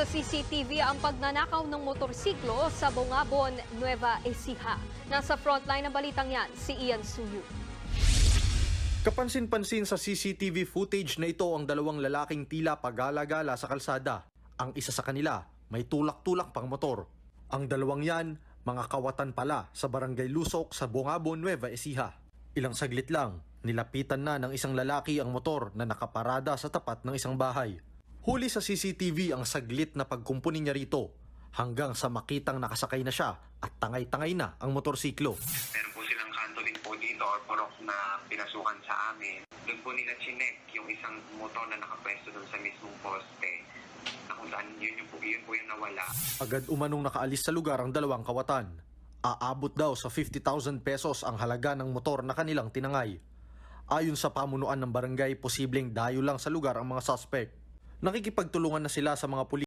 sa CCTV ang pagnanakaw ng motorsiklo sa Bongabon, Nueva Ecija. Nasa frontline ng balitang yan, si Ian Suyu. Kapansin-pansin sa CCTV footage na ito ang dalawang lalaking tila pagala-gala sa kalsada. Ang isa sa kanila, may tulak-tulak pang motor. Ang dalawang yan, mga kawatan pala sa Barangay Lusok sa Bongabon, Nueva Ecija. Ilang saglit lang, nilapitan na ng isang lalaki ang motor na nakaparada sa tapat ng isang bahay. Huli sa CCTV ang saglit na pagkumpuni niya rito hanggang sa makitang nakasakay na siya at tangay-tangay na ang motorsiklo. Meron po silang kanto din po dito or purok na pinasukan sa amin. Doon po nila chinek yung isang motor na nakapwesto doon sa mismong poste na kung saan yun po yung nawala. Agad umanong nakaalis sa lugar ang dalawang kawatan. Aabot daw sa 50,000 pesos ang halaga ng motor na kanilang tinangay. Ayon sa pamunuan ng barangay, posibleng dayo lang sa lugar ang mga suspect. Nakikipagtulungan na sila sa mga pulis